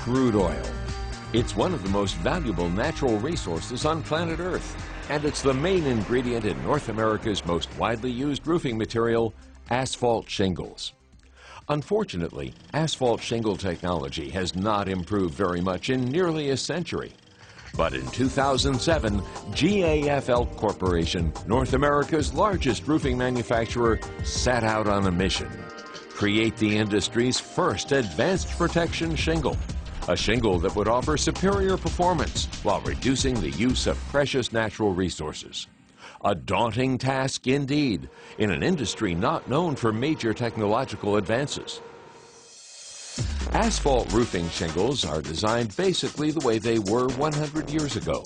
crude oil. It's one of the most valuable natural resources on planet Earth, and it's the main ingredient in North America's most widely used roofing material, asphalt shingles. Unfortunately, asphalt shingle technology has not improved very much in nearly a century. But in 2007, GAF-Elk Corporation, North America's largest roofing manufacturer, set out on a mission: create the industry's first advanced protection shingle. A shingle that would offer superior performance while reducing the use of precious natural resources. A daunting task indeed, in an industry not known for major technological advances. Asphalt roofing shingles are designed basically the way they were 100 years ago.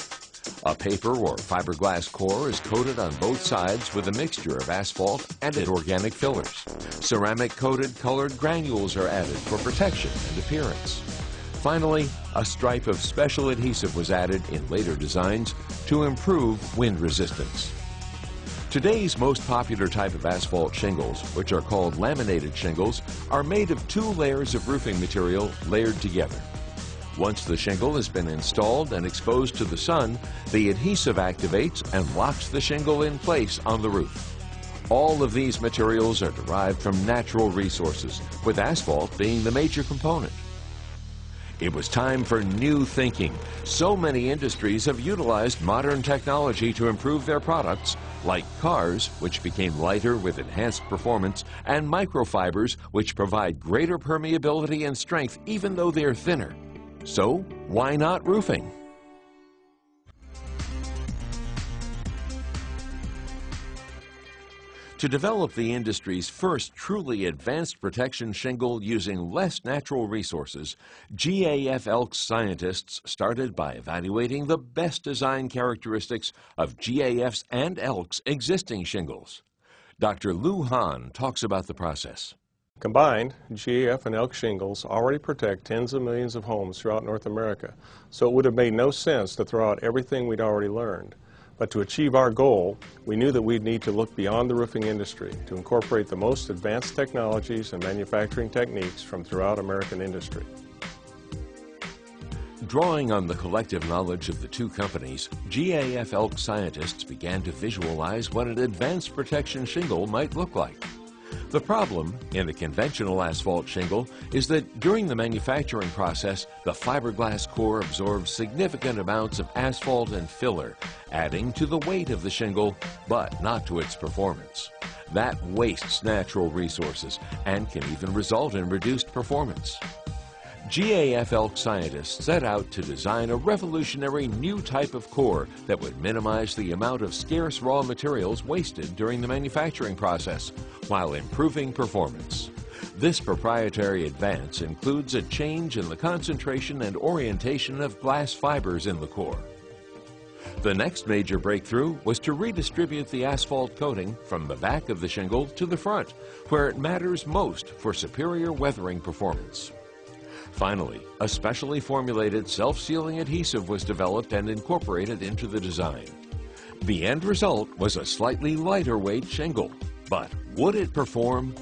A paper or fiberglass core is coated on both sides with a mixture of asphalt and organic fillers. Ceramic-coated colored granules are added for protection and appearance. Finally, a stripe of special adhesive was added in later designs to improve wind resistance. Today's most popular type of asphalt shingles, which are called laminated shingles, are made of 2 layers of roofing material layered together. Once the shingle has been installed and exposed to the sun, the adhesive activates and locks the shingle in place on the roof. All of these materials are derived from natural resources, with asphalt being the major component. It was time for new thinking. So many industries have utilized modern technology to improve their products, like cars, which became lighter with enhanced performance, and microfibers, which provide greater permeability and strength even though they're thinner. So, why not roofing? To develop the industry's first truly advanced protection shingle using less natural resources, GAF-Elk's scientists started by evaluating the best design characteristics of GAF's and Elk's existing shingles. Dr. Lou Hahn talks about the process. Combined, GAF and Elk shingles already protect tens of millions of homes throughout North America, so it would have made no sense to throw out everything we'd already learned. But to achieve our goal, we knew that we'd need to look beyond the roofing industry to incorporate the most advanced technologies and manufacturing techniques from throughout American industry. Drawing on the collective knowledge of the 2 companies, GAF-Elk scientists began to visualize what an advanced protection shingle might look like. The problem in the conventional asphalt shingle is that during the manufacturing process, the fiberglass core absorbs significant amounts of asphalt and filler, adding to the weight of the shingle, but not to its performance. That wastes natural resources and can even result in reduced performance. GAF-Elk scientists set out to design a revolutionary new type of core that would minimize the amount of scarce raw materials wasted during the manufacturing process, while improving performance. This proprietary advance includes a change in the concentration and orientation of glass fibers in the core. The next major breakthrough was to redistribute the asphalt coating from the back of the shingle to the front, where it matters most for superior weathering performance. Finally, a specially formulated self-sealing adhesive was developed and incorporated into the design. The end result was a slightly lighter weight shingle. But would it perform?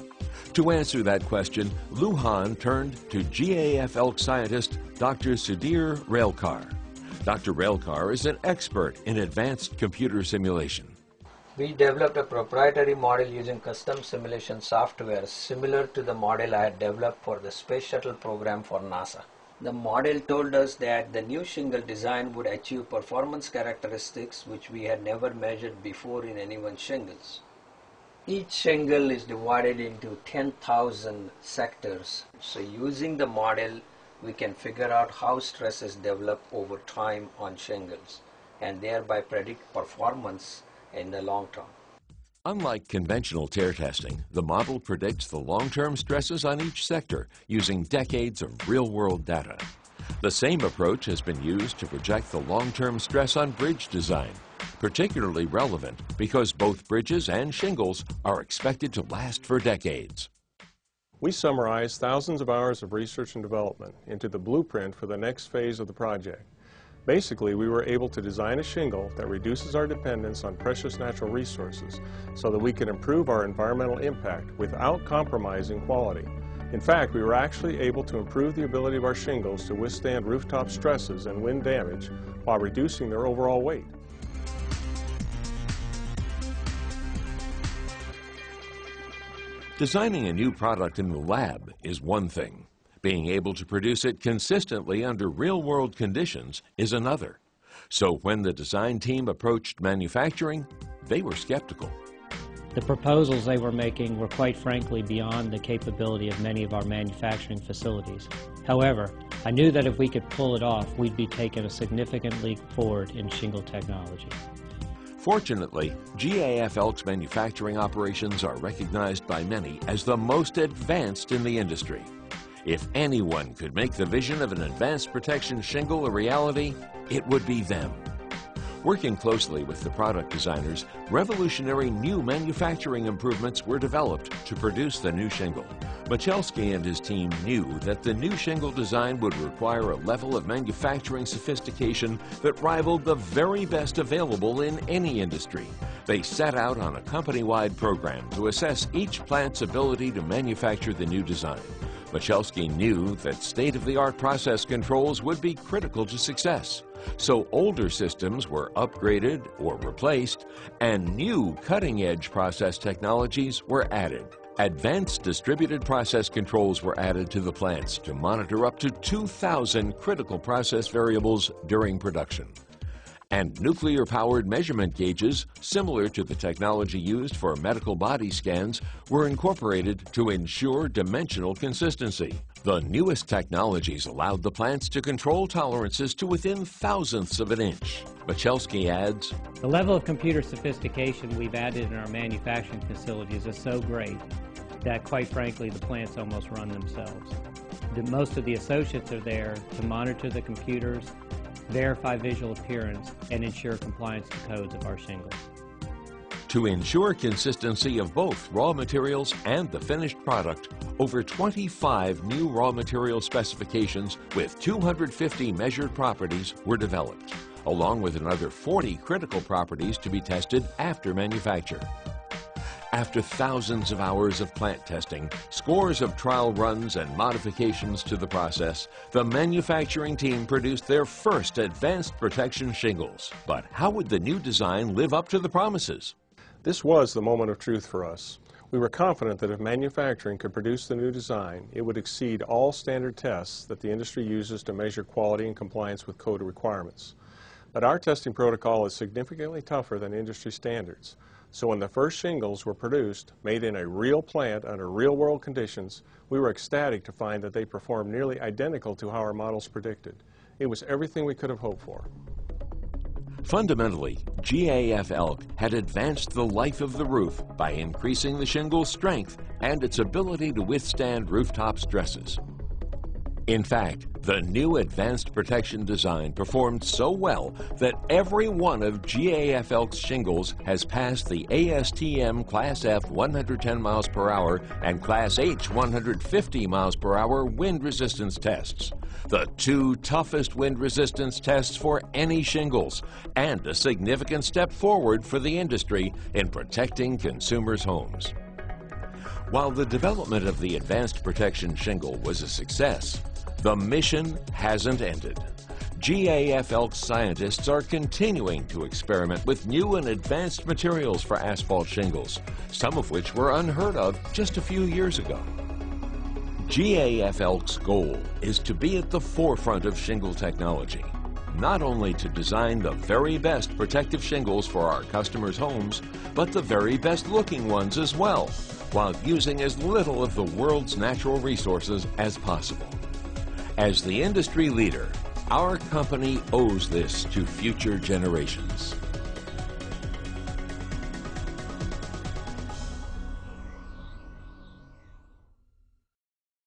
To answer that question, Lou Hahn turned to GAF-Elk scientist Dr. Sudhir Railkar. Dr. Railkar is an expert in advanced computer simulation. We developed a proprietary model using custom simulation software similar to the model I had developed for the Space Shuttle program for NASA. The model told us that the new shingle design would achieve performance characteristics which we had never measured before in anyone's shingles. Each shingle is divided into 10,000 sectors. So using the model, we can figure out how stresses develop over time on shingles and thereby predict performance in the long term. Unlike conventional tear testing, the model predicts the long-term stresses on each sector using decades of real-world data. The same approach has been used to project the long-term stress on bridge design, particularly relevant because both bridges and shingles are expected to last for decades. We summarized thousands of hours of research and development into the blueprint for the next phase of the project. Basically, we were able to design a shingle that reduces our dependence on precious natural resources so that we can improve our environmental impact without compromising quality. In fact, we were actually able to improve the ability of our shingles to withstand rooftop stresses and wind damage while reducing their overall weight. Designing a new product in the lab is one thing. Being able to produce it consistently under real-world conditions is another. So when the design team approached manufacturing, they were skeptical. The proposals they were making were quite frankly beyond the capability of many of our manufacturing facilities. However, I knew that if we could pull it off, we'd be taking a significant leap forward in shingle technology. Fortunately, GAF-Elk's manufacturing operations are recognized by many as the most advanced in the industry. If anyone could make the vision of an advanced protection shingle a reality, it would be them. Working closely with the product designers, revolutionary new manufacturing improvements were developed to produce the new shingle. Michalski and his team knew that the new shingle design would require a level of manufacturing sophistication that rivaled the very best available in any industry. They set out on a company-wide program to assess each plant's ability to manufacture the new design. Michalski knew that state-of-the-art process controls would be critical to success. So older systems were upgraded or replaced, and new cutting-edge process technologies were added. Advanced distributed process controls were added to the plants to monitor up to 2,000 critical process variables during production. And nuclear-powered measurement gauges, similar to the technology used for medical body scans, were incorporated to ensure dimensional consistency. The newest technologies allowed the plants to control tolerances to within thousandths of an inch. Michalski adds, The level of computer sophistication we've added in our manufacturing facilities is so great that, quite frankly, the plants almost run themselves. Most of the associates are there to monitor the computers, verify visual appearance, and ensure compliance to codes of our shingles. To ensure consistency of both raw materials and the finished product, over 25 new raw material specifications with 250 measured properties were developed, along with another 40 critical properties to be tested after manufacture. After thousands of hours of plant testing, scores of trial runs and modifications to the process, the manufacturing team produced their first advanced protection shingles. But how would the new design live up to the promises? This was the moment of truth for us. We were confident that if manufacturing could produce the new design, it would exceed all standard tests that the industry uses to measure quality and compliance with code requirements. But our testing protocol is significantly tougher than industry standards. So when the first shingles were produced, made in a real plant under real-world conditions, we were ecstatic to find that they performed nearly identical to how our models predicted. It was everything we could have hoped for. Fundamentally, GAF-Elk had advanced the life of the roof by increasing the shingle's strength and its ability to withstand rooftop stresses. In fact, the new advanced protection design performed so well that every one of GAF-Elk's shingles has passed the ASTM Class F 110 miles per hour and Class H 150 miles per hour wind resistance tests, the two toughest wind resistance tests for any shingles, and a significant step forward for the industry in protecting consumers' homes. While the development of the advanced protection shingle was a success, the mission hasn't ended. GAF-Elk scientists are continuing to experiment with new and advanced materials for asphalt shingles, some of which were unheard of just a few years ago. GAF-Elk's goal is to be at the forefront of shingle technology, not only to design the very best protective shingles for our customers' homes, but the very best looking ones as well, while using as little of the world's natural resources as possible. As the industry leader, our company owes this to future generations.